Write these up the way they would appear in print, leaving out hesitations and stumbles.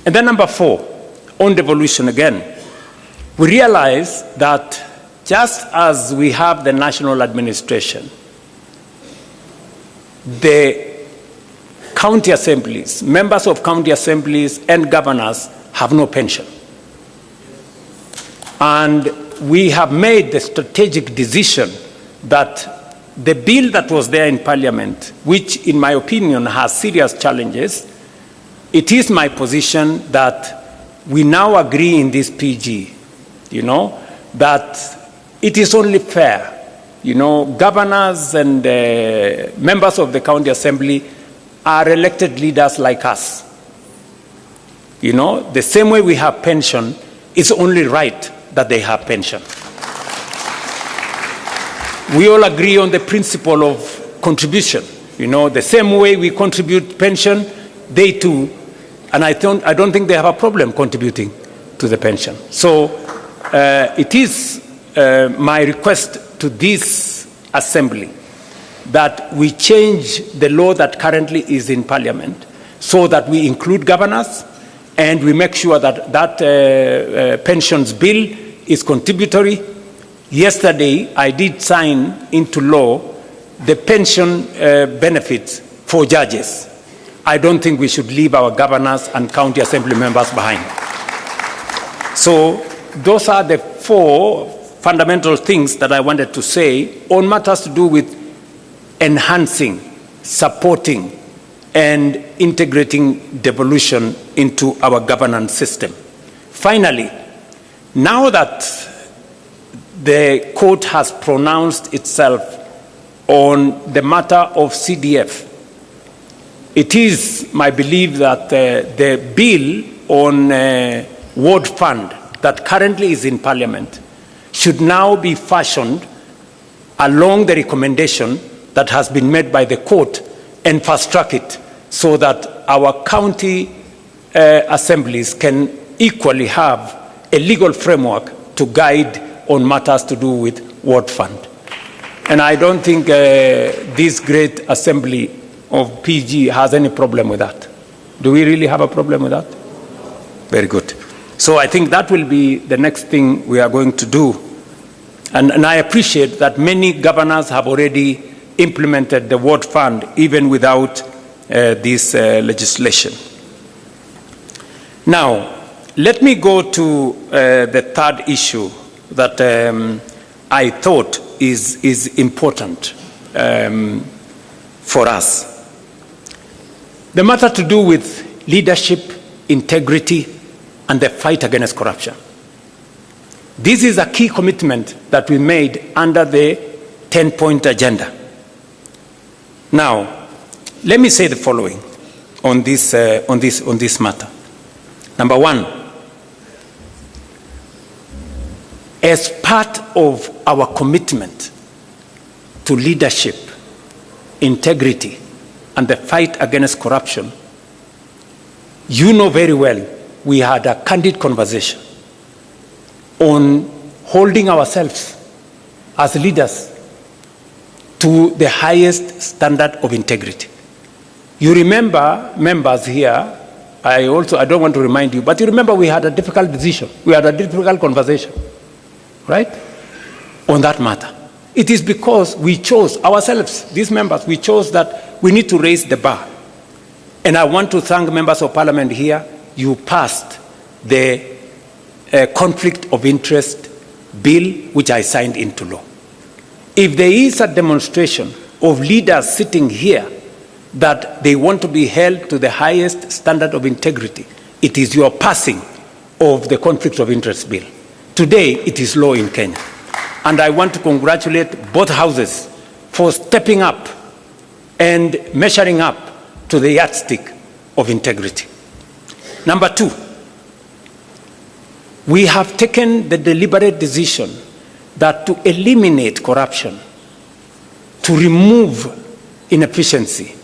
And then number 4, on devolution again, we realize that just as we have the national administration, the county assemblies, members of county assemblies and governors have no pension. And we have made the strategic decision that the bill that was there in Parliament, which in my opinion has serious challenges, it is my position that we now agree in this PG, that it is only fair. Governors and members of the county assembly are elected leaders like us. The same way we have pension, it's only right that they have pension. We all agree on the principle of contribution. The same way we contribute pension, they too, and I don't think they have a problem contributing to the pension. So it is my request to this assembly that we change the law that currently is in Parliament so that we include governors and we make sure that that pensions bill is contributory. Yesterday, I did sign into law the pension benefits for judges. I don't think we should leave our governors and county assembly members behind. So those are the 4 fundamental things that I wanted to say on matters to do with enhancing, supporting, and integrating devolution into our governance system. Finally, now that the court has pronounced itself on the matter of CDF, it is my belief that the bill on ward fund that currently is in Parliament should now be fashioned along the recommendation that has been made by the court and fast-track it so that our county assemblies can equally have a legal framework to guide on matters to do with ward fund. And I don't think this great assembly of PG has any problem with that. Do we really have a problem with that? Very good. So I think that will be the next thing we are going to do. And I appreciate that many governors have already implemented the ward fund even without this legislation. Now, let me go to the third issue that I thought is important for us. The matter to do with leadership, integrity, and the fight against corruption. This is a key commitment that we made under the 10-point agenda. Now, let me say the following on this matter. Number 1, as part of our commitment to leadership, integrity, and the fight against corruption, you know very well we had a candid conversation on holding ourselves as leaders to the highest standard of integrity. You remember, members here, I don't want to remind you, but you remember we had a difficult decision. We had a difficult conversation, right, on that matter. It is because we chose ourselves, these members, we chose that we need to raise the bar. And I want to thank members of Parliament here. You passed the conflict of interest bill, which I signed into law. If there is a demonstration of leaders sitting here that they want to be held to the highest standard of integrity, it is your passing of the conflict of interest bill. Today, it is law in Kenya. And I want to congratulate both houses for stepping up and measuring up to the yardstick of integrity. Number 2, we have taken the deliberate decision that to eliminate corruption, to remove inefficiency,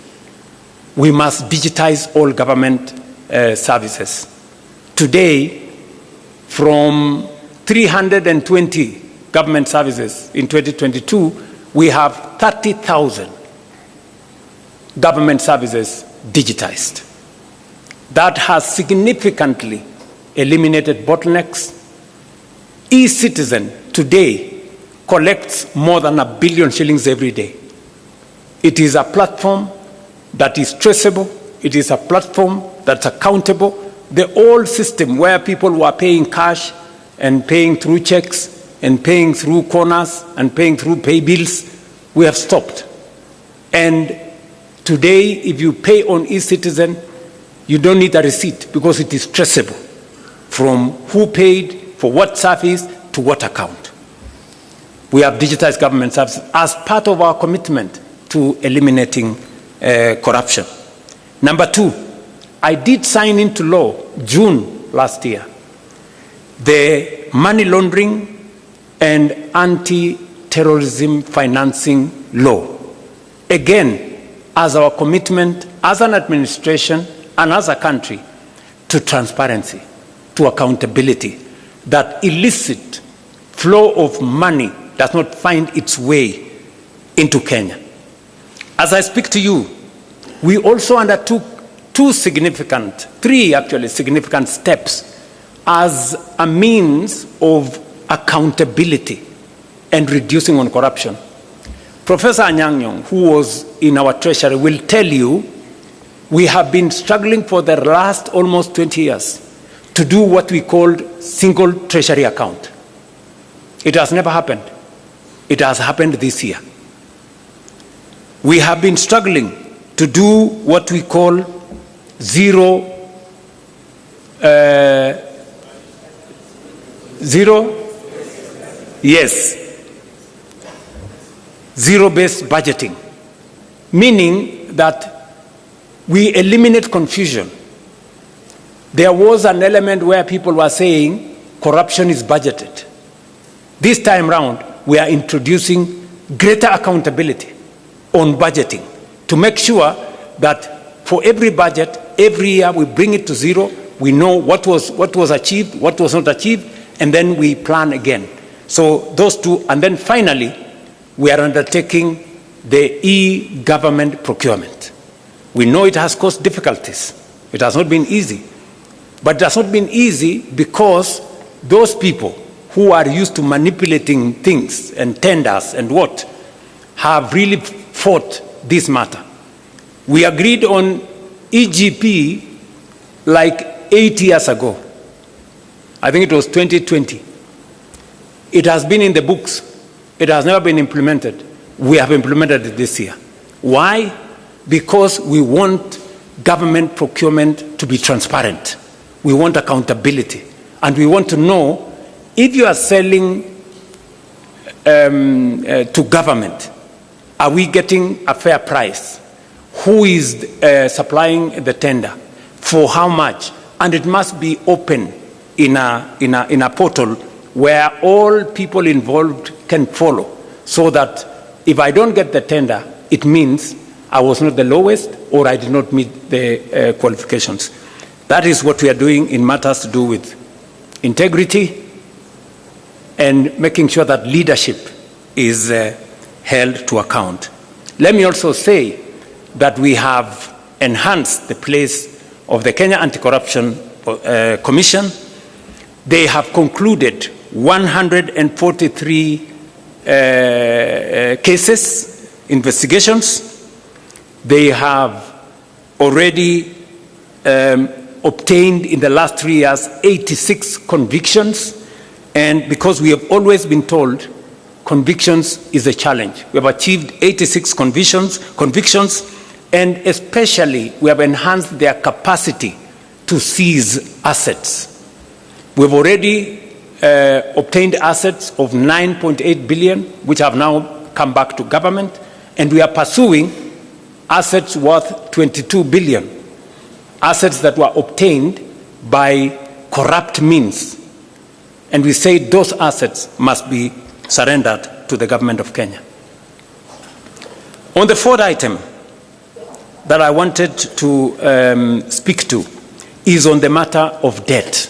we must digitize all government services. Today, from 320 government services in 2022, we have 30,000 government services digitized. that has significantly eliminated bottlenecks. eCitizen today collects more than R1 billion shillings every day. It is a platform that is traceable. It is a platform that's accountable. The old system where people were paying cash and paying through checks and paying through corners and paying through pay bills, we have stopped. And today, if you pay on eCitizen, you don't need a receipt because it is traceable from who paid, for what service, to what account. We have digitized government services as part of our commitment to eliminating corruption. Number two, I did sign into law June last year the money laundering and anti-terrorism financing law. Again, as our commitment as an administration and as a country to transparency, to accountability, that illicit flow of money does not find its way into Kenya. As I speak to you, we also undertook three significant steps as a means of accountability and reducing on corruption. Professor Anyang', who was in our treasury, will tell you we have been struggling for the last almost 20 years to do what we called single treasury account. It has never happened. It has happened this year. We have been struggling to do what we call zero-based budgeting, meaning that we eliminate confusion. There was an element where people were saying corruption is budgeted. This time round, we are introducing greater accountability on budgeting to make sure that for every budget, every year we bring it to zero. We know what was achieved, what was not achieved, and then we plan again. So those two, and then finally, we are undertaking the e-government procurement. We know it has caused difficulties. It has not been easy. But it has not been easy because those people who are used to manipulating things and tenders and what have really fought this matter. We agreed on EGP like 8 years ago. I think it was 2020. It has been in the books. It has never been implemented. We have implemented it this year. Why? Because we want government procurement to be transparent. We want accountability. And we want to know if you are selling to government, are we getting a fair price? Who is supplying the tender? For how much? And it must be open in a portal where all people involved can follow, so that if I don't get the tender, it means I was not the lowest or I did not meet the qualifications. That is what we are doing in matters to do with integrity and making sure that leadership is held to account. Let me also say that we have enhanced the place of the Kenya Anti-Corruption Commission. They have concluded 143 cases, investigations. They have already obtained in the last 3 years 86 convictions, and because we have always been told convictions is a challenge, we have achieved 86 convictions, and especially we have enhanced their capacity to seize assets. We've already obtained assets of 9.8 billion, which have now come back to government, and we are pursuing assets worth 22 billion, assets that were obtained by corrupt means. And we say those assets must be surrendered to the government of Kenya. On the fourth item that I wanted to speak to is on the matter of debt.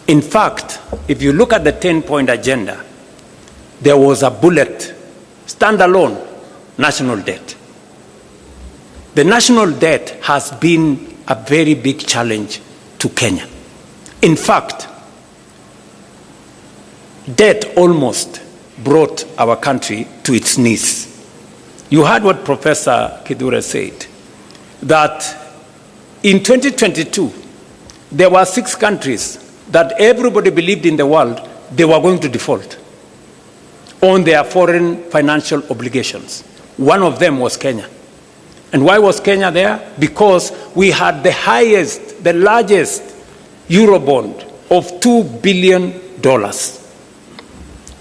In fact, if you look at the 10-point agenda, there was a bullet, standalone, national debt. The national debt has been a very big challenge to Kenya. In fact, debt almost brought our country to its knees. You heard what Professor Kidure said, that in 2022, there were 6 countries that everybody believed in the world they were going to default on their foreign financial obligations. One of them was Kenya. And why was Kenya there? Because we had the highest, the largest Eurobond of $2 billion.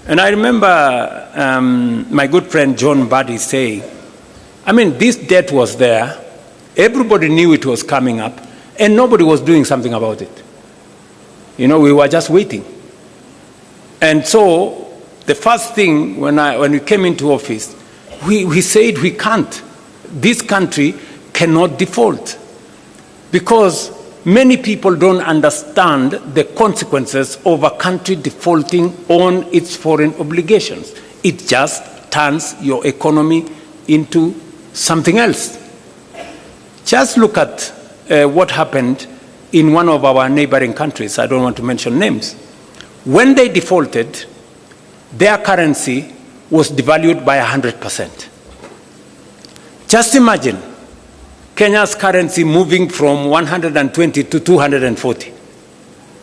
And I remember my good friend John Buddy saying, I mean, this debt was there, everybody knew it was coming up, and nobody was doing something about it. You know, we were just waiting. And so the first thing when we came into office, we said we can't. This country cannot default, because many people don't understand the consequences of a country defaulting on its foreign obligations. It just turns your economy into something else. Just look at what happened in one of our neighboring countries. I don't want to mention names. When they defaulted, their currency was devalued by 100%. Just imagine Kenya's currency moving from 120 to 240.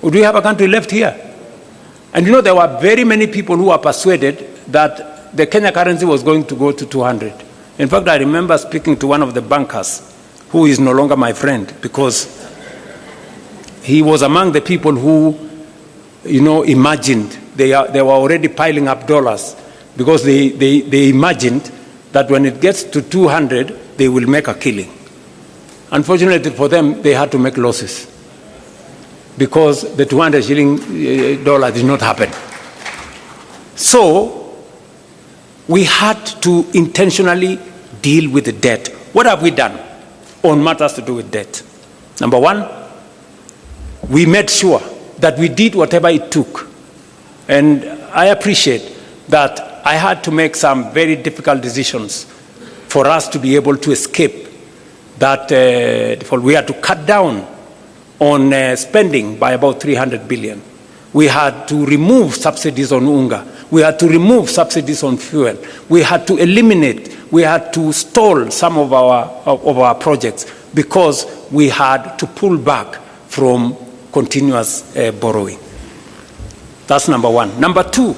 Would we have a country left here? And you know, there were very many people who were persuaded that the Kenya currency was going to go to 200. In fact, I remember speaking to one of the bankers, who is no longer my friend, because he was among the people who, you know, imagined, they were already piling up dollars, because they imagined that when it gets to 200, they will make a killing. Unfortunately for them, they had to make losses, because the 200 shilling dollar did not happen. So we had to intentionally deal with the debt. What have we done on matters to do with debt? Number one, we made sure that we did whatever it took. And I appreciate that I had to make some very difficult decisions for us to be able to escape that default. We had to cut down on spending by about 300 billion. We had to remove subsidies on unga. We had to remove subsidies on fuel. We had to eliminate, we had to stall some of our projects, because we had to pull back from continuous borrowing. That's number one. Number two,